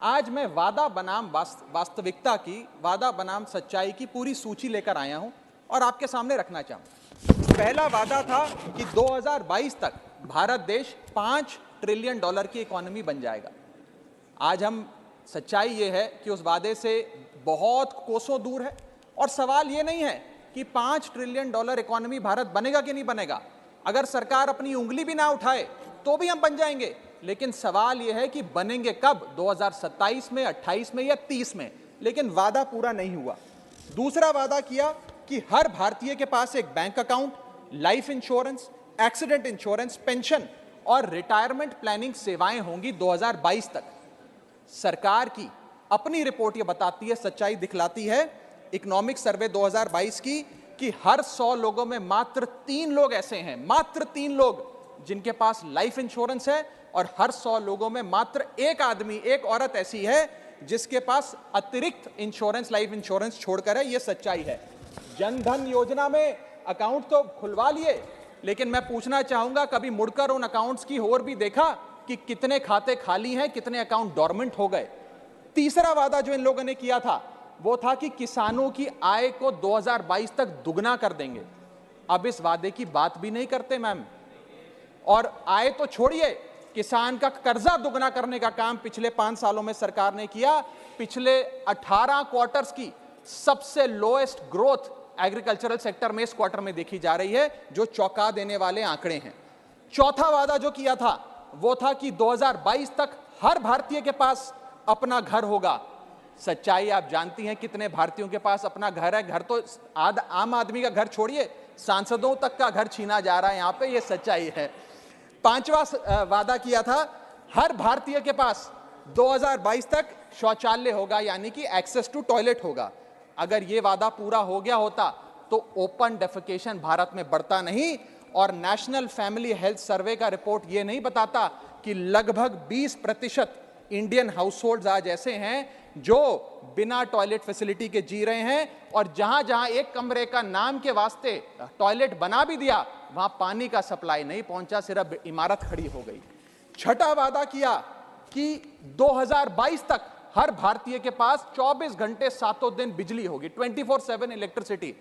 आज मैं वादा बनाम वास्तविकता की, वादा बनाम सच्चाई की पूरी सूची लेकर आया हूं और आपके सामने रखना चाहूं। पहला वादा था कि 2022 तक भारत देश 5 ट्रिलियन डॉलर की इकोनॉमी बन जाएगा। आज हम सच्चाई ये है कि उस वादे से बहुत कोसों दूर है। और सवाल ये नहीं है कि 5 ट्रिलियन डॉलर इकोनॉमी भारत बनेगा कि नहीं बनेगा। अगर सरकार अपनी उंगली भी ना उठाए तो भी हम बन जाएंगे, लेकिन सवाल यह है कि बनेंगे कब, 2027 में, 28 में या 30 में। लेकिन वादा पूरा नहीं हुआ। दूसरा वादा किया कि हर भारतीय के पास एक bank account, life insurance, accident insurance, pension और रिटायरमेंट प्लानिंग सेवाएं होंगी 2022 तक। सरकार की अपनी रिपोर्ट यह बताती है, सच्चाई दिखलाती है, इकोनॉमिक सर्वे 2022 की, कि हर 100 लोगों में मात्र 3 लोग ऐसे हैं, मात्र 3 लोग जिनके पास लाइफ इंश्योरेंस है, और हर 100 लोगों में मात्र एक आदमी, एक औरत ऐसी है जिसके पास अतिरिक्त इंश्योरेंस, लाइफ इंश्योरेंस छोड़कर है। यह सच्चाई है। जनधन योजना में अकाउंट तो खुलवा लिए, लेकिन मैं पूछना चाहूंगा, कभी मुड़कर उन अकाउंट्स की ओर भी देखा कि कितने खाते खाली हैं, कितने अकाउंट डोरमेंट हो गए। तीसरा वादा जो इन लोगों ने किया था वो था कि किसानों की आय को 2022 तक दुगना कर देंगे। अब इस वादे की बात भी नहीं करते मैम। और आय तो छोड़िए, किसान का कर्जा दुगना करने का काम पिछले 5 सालों में सरकार ने किया। पिछले 18 क्वार्टर्स की सबसे लोएस्ट ग्रोथ एग्रीकल्चरल सेक्टर में इस क्वार्टर में देखी जा रही है, जो चौंका देने वाले आंकड़े हैं। चौथा वादा जो किया था वो था कि 2022 तक हर भारतीय के पास अपना घर होगा। सच्चाई आप जानती हैं, कितने भारतीयों के पास अपना घर है। घर तो आम आदमी का घर छोड़िए, सांसदों तक का घर छीना जा रहा है यहां पे, ये सच्चाई है। पांचवा वादा किया था, हर भारतीय के पास 2022 तक शौचालय होगा, यानी कि एक्सेस टू टॉयलेट होगा। अगर यह वादा पूरा हो गया होता तो ओपन डेफिकेशन भारत में बढ़ता नहीं। और नेशनल फैमिली हेल्थ सर्वे का रिपोर्ट यह नहीं बताता कि लगभग 20% इंडियन हाउसहोल्ड्स आज ऐसे हैं जो बिना टॉयलेट फैसिलिटी के जी रहे हैं, और जहां जहां एक कमरे का नाम के वास्ते टॉयलेट बना भी दिया, वहां पानी का सप्लाई नहीं पहुंचा, सिर्फ इमारत खड़ी हो गई। छठा वादा किया कि 2022 तक हर भारतीय के पास 24 घंटे 7 दिन बिजली होगी, 24/7 इलेक्ट्रिसिटी।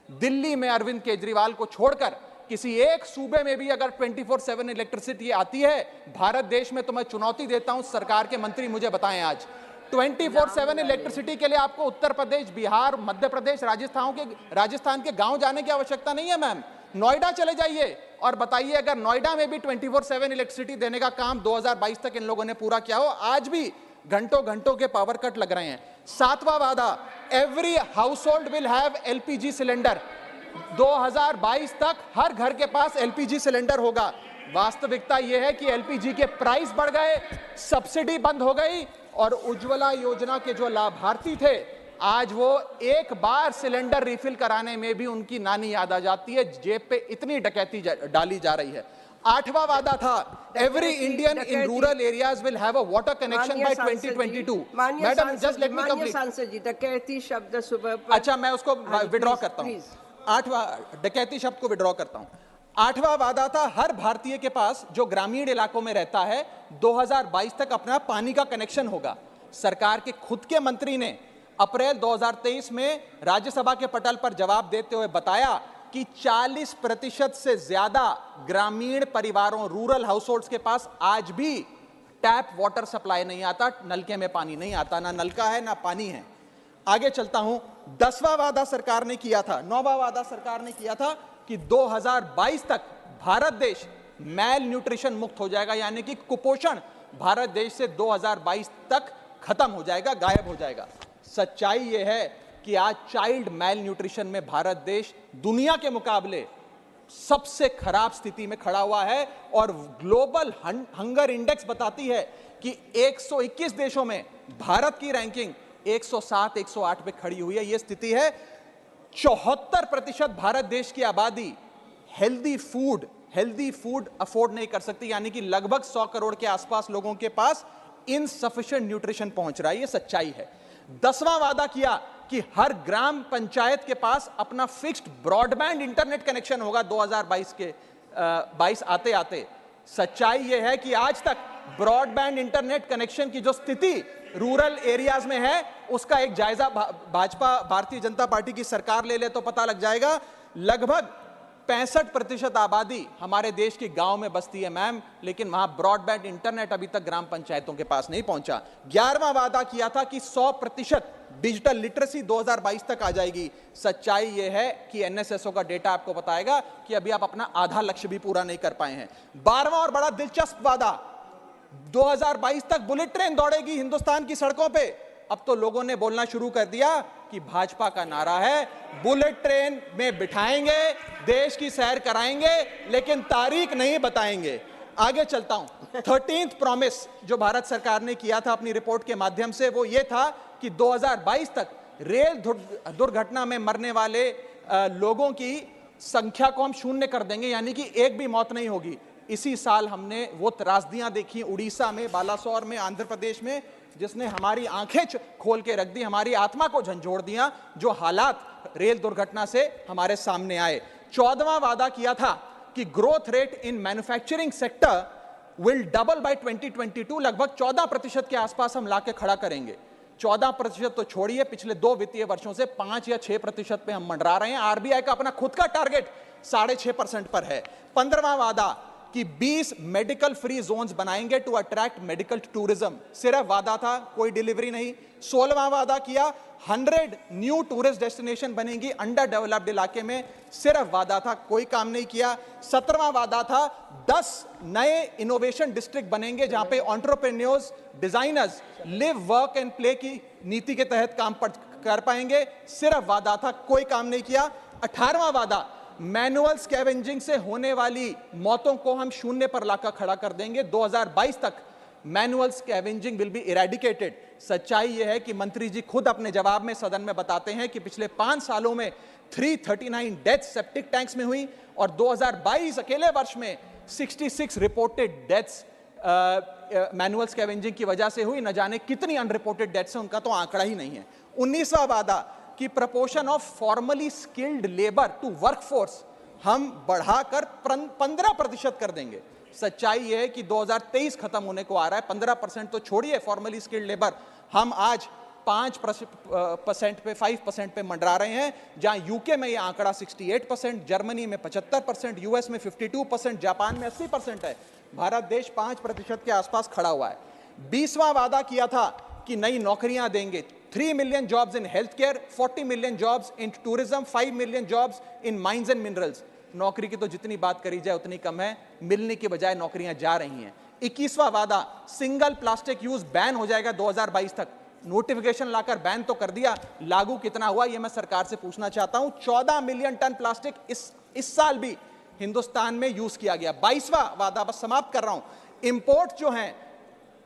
दिल्ली में अरविंद केजरीवाल को छोड़कर किसी एक सूबे में भी अगर 24/7 इलेक्ट्रिसिटी आती है भारत देश में, तो मैं चुनौती देता हूं सरकार के मंत्री मुझे बताएं आज 24/7 इलेक्ट्रिसिटी के लिए आपको उत्तर प्रदेश, बिहार, मध्य प्रदेश, राजस्थान के गांव जाने की आवश्यकता नहीं है मैम। नोएडा चले जाइए और बताइए, अगर नोएडा में भी 24/7 इलेक्ट्रिसिटी देने का काम 2022 तक इन लोगों ने पूरा किया हो। आज भी घंटों घंटों के पावर कट लग रहे हैं। सातवां वादा, every house hold will have LPG cylinder. 2022 तक हर घर के पास एलपीजी सिलेंडर होगा। वास्तविकता यह है कि एलपीजी के प्राइस बढ़ गए, सब्सिडी बंद हो गई, और उज्ज्वला योजना के जो लाभार्थी थे, आज वो एक बार सिलेंडर रिफिल कराने में भी उनकी नानी याद आ जाती है। जेब पे इतनी डकैती डाली जा रही है। आठवां वादा था, every Indian in rural areas will have a water connection by 2022। Madam just let me complete. डकैती शब्द सुबह, अच्छा, मैं उसको विड्रॉ करता हूं। आठवां, डकैती शब्द को विड्रॉ करता हूं। आठवां वादा था, हर भारतीय के पास जो ग्रामीण इलाकों में रहता है 2022 तक अपना पानी का कनेक्शन होगा। सरकार के खुद के मंत्री ने अप्रैल 2023 में राज्यसभा के पटल पर जवाब देते हुए बताया कि 40% से ज्यादा ग्रामीण परिवारों, रूरल हाउसहोल्ड्स के पास आज भी टैप वाटर सप्लाई नहीं आता, नलके में पानी नहीं आता, ना नलका है ना पानी है। आगे चलता हूं। 10वां वादा सरकार ने किया था, 9वां वादा सरकार ने किया था कि 2022 तक भारत देश मैल न्यूट्रिशन मुक्त हो जाएगा, यानी कि कुपोषण भारत देश से 2022 तक खत्म हो जाएगा, गायब हो जाएगा। सच्चाई यह है कि आज चाइल्ड मैल न्यूट्रिशन में भारत देश दुनिया के मुकाबले सबसे खराब स्थिति में खड़ा हुआ है। और ग्लोबल हंगर इंडेक्स बताती है कि 121 देशों में भारत की रैंकिंग 107, 108 पे खड़ी हुई है। यह स्थिति है। 74% भारत देश की आबादी हेल्दी फूड अफोर्ड नहीं कर सकती, यानी कि लगभग 100 करोड़ के आसपास लोगों के पास इनसफिशिएंट न्यूट्रिशन पहुंच रहा है। यह सच्चाई है। 10वां वादा किया कि हर ग्राम पंचायत के पास अपना फिक्स्ड ब्रॉडबैंड इंटरनेट कनेक्शन होगा 2022 आते आते। सच्चाई यह है कि आज तक ब्रॉडबैंड इंटरनेट कनेक्शन की जो स्थिति रूरल एरियाज में है उसका एक जायजा भाजपा भारतीय जनता पार्टी की सरकार ले ले तो पता लग जाएगा। लगभग 65% आबादी हमारे देश के गांव में बसती है मैम, लेकिन वहां ब्रॉडबैंड इंटरनेट अभी तक ग्राम पंचायतों के पास नहीं पहुंचा। 11वां वादा किया था कि 100% डिजिटल लिटरेसी 2022 तक आ जाएगी। सच्चाई यह है कि एनएसएसओ का डेटा आपको बताएगा कि अभी आप अपना आधा लक्ष्य भी पूरा नहीं कर पाए हैं। 12वां और बड़ा दिलचस्प वादा, 2022 तक बुलेट ट्रेन दौड़ेगी हिंदुस्तान की सड़कों पे। अब तो लोगों ने बोलना शुरू कर दिया कि भाजपा का नारा है बुलेट ट्रेन में बिठाएंगे, देश की सैर कराएंगे, लेकिन तारीख नहीं बताएंगे। आगे चलता हूं। 13th प्रॉमिस जो भारत सरकार ने किया था अपनी रिपोर्ट के माध्यम से, वो ये था कि 2022 तक रेल दुर्घटना में मरने वाले लोगों की संख्या को हम शून्य कर देंगे, यानी कि एक भी मौत नहीं होगी। इसी साल हमने वो त्रासदियां देखी उड़ीसा में, बालासोर में, आंध्र प्रदेश में, जिसने हमारी आंखें खोल के रख दी, हमारी आत्मा को झंझोड़ दिया, जो हालात रेल दुर्घटना से हमारे सामने आए। 14वां वादा किया था कि growth rate in manufacturing sector will double by 2022, लगभग 14% के आसपास हम लाके खड़ा करेंगे। 14% तो छोड़िए, पिछले 2 वित्तीय वर्षों से 5 या 6% पे हम मंडरा रहे हैं। आरबीआई का अपना खुद का टारगेट 6.5% पर है। 15वां वादा कि 20 मेडिकल फ्री जोन्स बनाएंगे टू अट्रैक्ट मेडिकल टूरिज्म, सिर्फ वादा था, कोई डिलीवरी नहीं। 16वां वादा किया 100 न्यू टूरिस्ट डेस्टिनेशन बनेंगी अंडर डेवलप्ड इलाके में, सिर्फ वादा था, कोई काम नहीं किया। 17वां वादा था 10 नए इनोवेशन डिस्ट्रिक्ट बनेंगे जहां पे entrepreneurs, designers live work and play की नीति के तहत काम कर पाएंगे, सिर्फ वादा था, कोई काम नहीं किया। 18वां वादा मैनुअल स्कैवेंजिंग से होने वाली मौतों को हम शून्य पर लाकर खड़ा कर देंगे। 2022 तक manual scavenging will be eradicated. सच्चाई यह है कि मंत्री जी खुद अपने जवाब में सदन में बताते हैं कि पिछले 5 सालों में 339 डेथ्स सेप्टिक टैंक्स में हुई और 2022 अकेले वर्ष में 66 रिपोर्टेड डेथ्स मैनुअल स्कैवेंजिंग की वजह से हुई। न जाने कितनी अनरिपोर्टेड डेथ्स हैं, उनका तो आंकड़ा ही नहीं है। 19वां वादा कि proportion of formally skilled labour to workforce हम बढ़ाकर 15% कर देंगे। सच्चाई यह है कि 2023 खत्म होने को आ रहा है, 15% तो छोड़िए फॉर्मली स्किल्ड लेबर, हम आज 5% पे 5% पे मंडरा रहे हैं, जहां यूके में यह आंकड़ा 68%, जर्मनी में 75%, यूएस में 52%, जापान में 80% है। भारत देश 5% के आसपास खड़ा हुआ है। 20वां वादा किया था कि नई नौकरियां देंगे, 3 million jobs in health care, 40 million jobs in tourism, 5 million jobs in mines and minerals. नौकरी की तो जितनी बात करी जाए उतनी कम है, मिलने की बजाय नौकरियां जा रही हैं। 21वां वादा सिंगल प्लास्टिक यूज बैन हो जाएगा 2022 तक। नोटिफिकेशन लाकर बैन तो कर दिया, लागू कितना हुआ यह मैं सरकार से पूछना चाहता हूं। 14 मिलियन टन प्लास्टिक इस साल भी हिंदुस्तान में यूज किया गया। 22वां वादा, बस समाप्त कर रहा हूं, इंपोर्ट जो हैं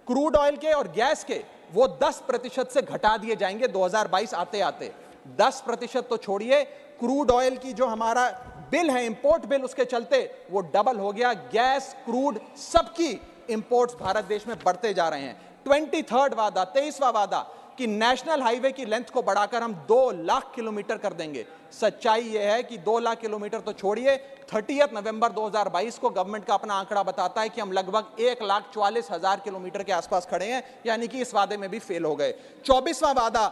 क्रूड ऑयल के और गैस के, वो 10% से घटा दिए जाएंगे 2022 आते आते। 10% तो छोड़िए, क्रूड ऑयल की जो हमारा बिल है, इंपोर्ट बिल, उसके चलते वो डबल हो गया। गैस, क्रूड, सबकी इंपोर्ट्स भारत देश में बढ़ते जा रहे हैं। 23rd वादा, 23वां वादा कि नेशनल हाईवे की लेंथ को बढ़ाकर हम 2 लाख किलोमीटर कर देंगे। सच्चाई यह है कि 2 लाख किलोमीटर तो छोड़िए, 30 नवंबर 2022 को गवर्नमेंट का अपना आंकड़ा बताता है कि हम लगभग 1,44,000 किलोमीटर के आसपास खड़े हैं, यानी कि इस वादे में भी फेल हो गए। 24वां वादा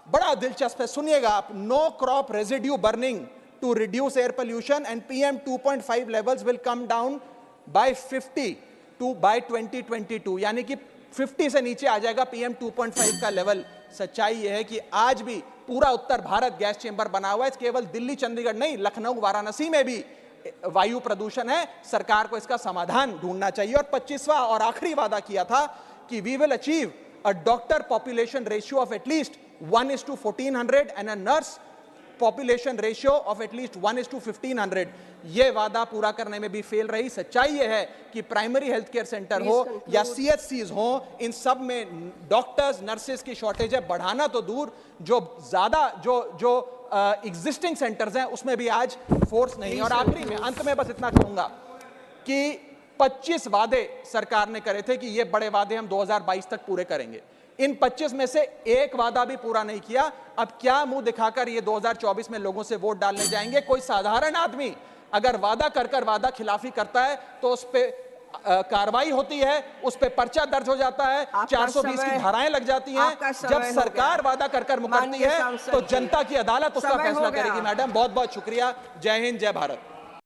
बड़ा दिलचस्प है, सुनिएगा आप, no crop residue burning to reduce air pollution and PM 2.5 levels will come down by 50 by 2022, यानी कि 50 से नीचे आ जाएगा PM 2.5 का लेवल। सच्चाई यह है कि आज भी पूरा उत्तर भारत गैस चेंबर बना हुआ है, केवल दिल्ली चंडीगढ़ नहीं, लखनऊ वाराणसी में भी वायु प्रदूषण है। सरकार को इसका समाधान ढूंढना चाहिए। और 25वां और आखिरी वादा किया था कि we will achieve a doctor population ratio of at least 1:1400 and a nurse population ratio of at least 1:1500। यह वादा पूरा करने में भी फेल रही। सच्चाई यह है कि प्राइमरी हेल्थ केयर सेंटर हो या CHCs हो, इन सब में डॉक्टर्स, नर्सेज की शॉर्टेज है। बढ़ाना तो दूर, जो ज्यादा जो एग्जिस्टिंग सेंटर्स हैं उसमें भी आज फोर्स नहीं। और आखिरी में, अंत में बस इतना कहूंगा कि 25 वादे सरकार ने करे थे कि ये बड़े वादे हम 2022 तक पूरे करेंगे। इन 25 में से एक वादा भी पूरा नहीं किया। अब क्या मुंह दिखाकर ये 2024 में लोगों से वोट डालने जाएंगे? कोई साधारण आदमी अगर वादा कर वादा खिलाफी करता है तो उस पे कार्रवाई होती है, उस पे पर्चा दर्ज हो जाता है, आपका 420 की समय- धाराएं लग जाती हैं। आपका समय जब हो सरकार गया। वादा कर मुकरती माननीय है सांसद तो जी, जनता की अदालत उसका समय हो फैसला गया। करेगी। मैडम बहुत बहुत शुक्रिया। जय हिंद, जय भारत।